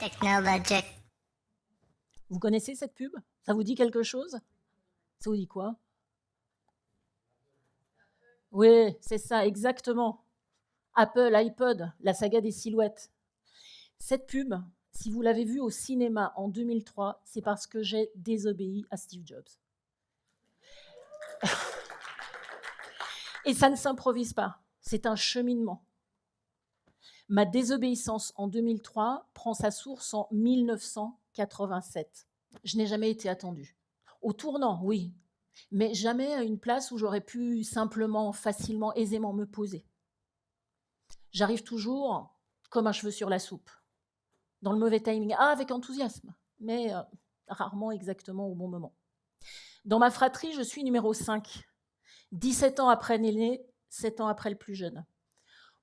Technologic. Vous connaissez cette pub? Ça vous dit quelque chose? Ça vous dit quoi? Oui, c'est ça, exactement. Apple, iPod, la saga des silhouettes. Cette pub, si vous l'avez vue au cinéma en 2003, c'est parce que j'ai désobéi à Steve Jobs. Et ça ne s'improvise pas, c'est un cheminement. Ma désobéissance en 2003 prend sa source en 1987. Je n'ai jamais été attendue. Au tournant, oui, mais jamais à une place où j'aurais pu simplement, facilement, aisément me poser. J'arrive toujours comme un cheveu sur la soupe, dans le mauvais timing, avec enthousiasme, mais rarement exactement au bon moment. Dans ma fratrie, je suis numéro 5, 17 ans après l'aîné, 7 ans après le plus jeune.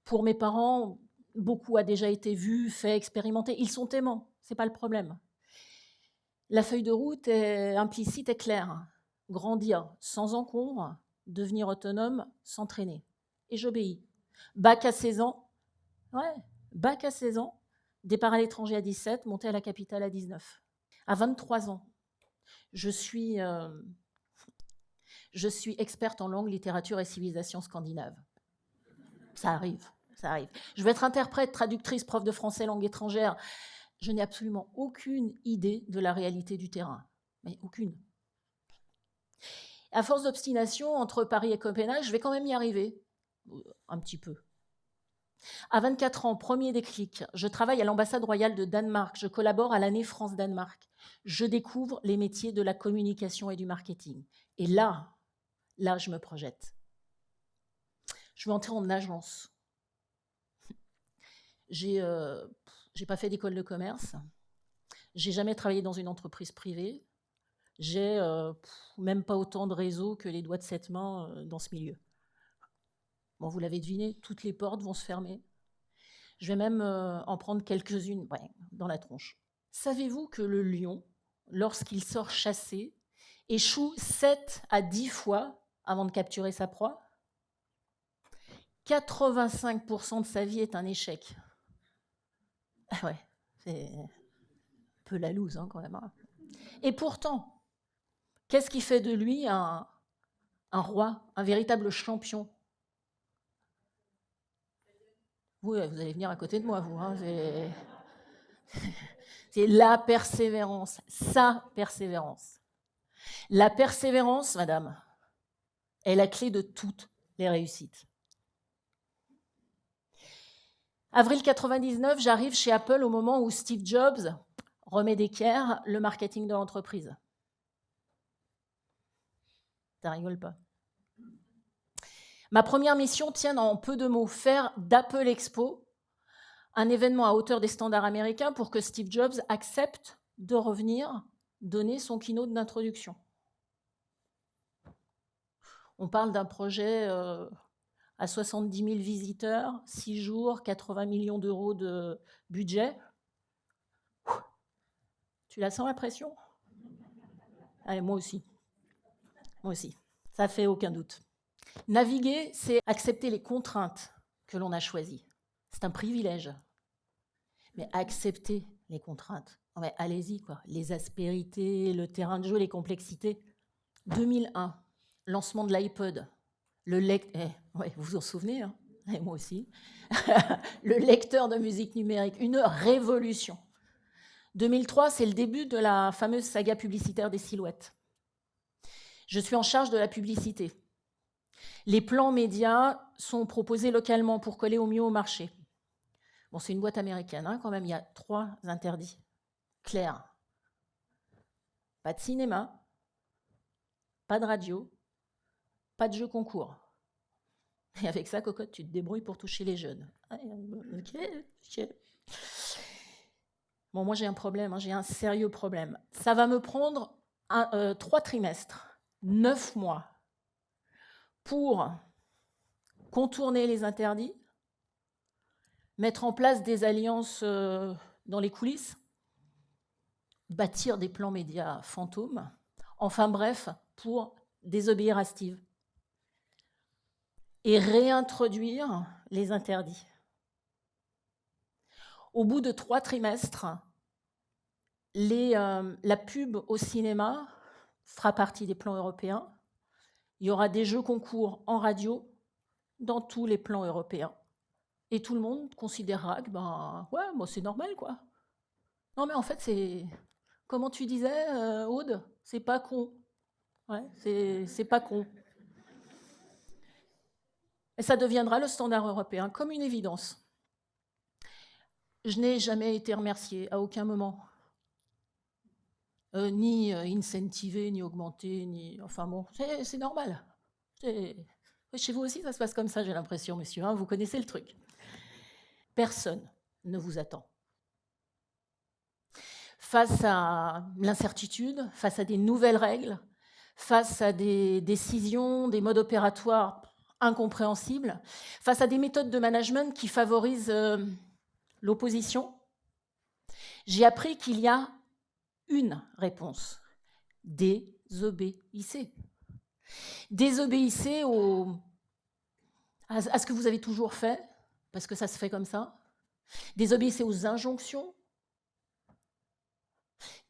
Pour mes parents, beaucoup a déjà été vu, fait, expérimenté. Ils sont aimants, c'est pas le problème. La feuille de route est implicite et claire. Grandir sans encombre, devenir autonome sans traîner. Et j'obéis. Bac à 16 ans, bac à 16 ans, départ à l'étranger à 17, montée à la capitale à 19. À 23 ans, je suis experte en langue, littérature et civilisation scandinave. Ça arrive. Je vais être interprète, traductrice, prof de français, langue étrangère. Je n'ai absolument aucune idée de la réalité du terrain. Mais aucune. À force d'obstination entre Paris et Copenhague, je vais quand même y arriver. Un petit peu. À 24 ans, premier déclic, je travaille à l'ambassade royale de Danemark. Je collabore à l'année France-Danemark. Je découvre les métiers de la communication et du marketing. Et là, je me projette. Je vais entrer en agence. J'ai pas fait d'école de commerce. J'ai jamais travaillé dans une entreprise privée. J'ai même pas autant de réseau que les doigts de 7 mains dans ce milieu. Bon, vous l'avez deviné, toutes les portes vont se fermer. Je vais même en prendre quelques-unes dans la tronche. Savez-vous que le lion, lorsqu'il sort chasser, échoue 7 à 10 fois avant de capturer sa proie? 85% de sa vie est un échec. Ouais, c'est un peu la loose quand même. Et pourtant, qu'est-ce qui fait de lui un roi, un véritable champion? Oui, vous allez venir à côté de moi, vous. C'est la persévérance, sa persévérance. La persévérance, madame, est la clé de toutes les réussites. Avril 99, j'arrive chez Apple au moment où Steve Jobs remet d'équerre le marketing de l'entreprise. Ça rigole pas. Ma première mission tient en peu de mots, faire d'Apple Expo un événement à hauteur des standards américains pour que Steve Jobs accepte de revenir donner son keynote d'introduction. On parle d'un projet à 70 000 visiteurs, 6 jours, 80 millions d'euros de budget. Tu la sens la pression? Allez, moi aussi. Ça fait aucun doute. Naviguer, c'est accepter les contraintes que l'on a choisies. C'est un privilège. Mais accepter les contraintes, allez-y, quoi. Les aspérités, le terrain de jeu, les complexités. 2001, lancement de l'iPod. Vous vous en souvenez, hein? Et moi aussi. Le lecteur de musique numérique, une révolution. 2003, c'est le début de la fameuse saga publicitaire des silhouettes. Je suis en charge de la publicité. Les plans médias sont proposés localement pour coller au mieux au marché. Bon, c'est une boîte américaine, quand même, il y a 3 interdits clairs. Pas de cinéma, pas de radio, pas de jeux concours. Et avec ça, cocotte, tu te débrouilles pour toucher les jeunes. Ok. Bon, moi, j'ai un problème, j'ai un sérieux problème. Ça va me prendre 3 trimestres, 9 mois, pour contourner les interdits, mettre en place des alliances dans les coulisses, bâtir des plans médias fantômes, enfin bref, pour désobéir à Steve et réintroduire les interdits. Au bout de 3 trimestres, La pub au cinéma fera partie des plans européens. Il y aura des jeux concours en radio dans tous les plans européens. Et tout le monde considérera que, ouais, moi, c'est normal, quoi. Non, mais en fait, c'est... Comment tu disais, Aude? C'est pas con. Ouais, c'est pas con. Et ça deviendra le standard européen, comme une évidence. Je n'ai jamais été remerciée, à aucun moment. Ni incentivé, ni augmenté, ni... Enfin bon, c'est normal. Chez vous aussi, ça se passe comme ça, j'ai l'impression, monsieur. Hein, vous connaissez le truc. Personne ne vous attend. Face à l'incertitude, face à des nouvelles règles, face à des décisions, des modes opératoires incompréhensibles, face à des méthodes de management qui favorisent l'opposition, j'ai appris qu'il y a une réponse. Désobéissez. Désobéissez à ce que vous avez toujours fait, parce que ça se fait comme ça. Désobéissez aux injonctions.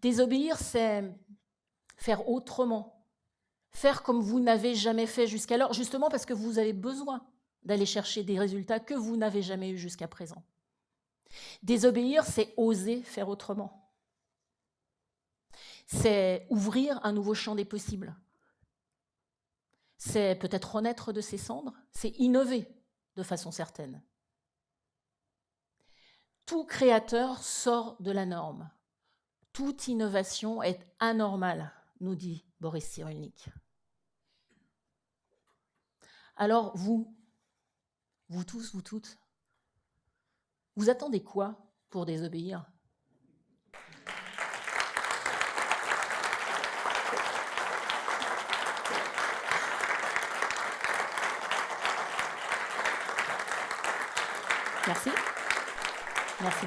Désobéir, c'est faire autrement. Faire comme vous n'avez jamais fait jusqu'alors, justement parce que vous avez besoin d'aller chercher des résultats que vous n'avez jamais eus jusqu'à présent. Désobéir, c'est oser faire autrement. C'est ouvrir un nouveau champ des possibles. C'est peut-être renaître de ses cendres, c'est innover de façon certaine. Tout créateur sort de la norme. Toute innovation est anormale, nous dit Boris Cyrulnik. Alors vous tous, vous toutes, vous attendez quoi pour désobéir ? Merci. Merci.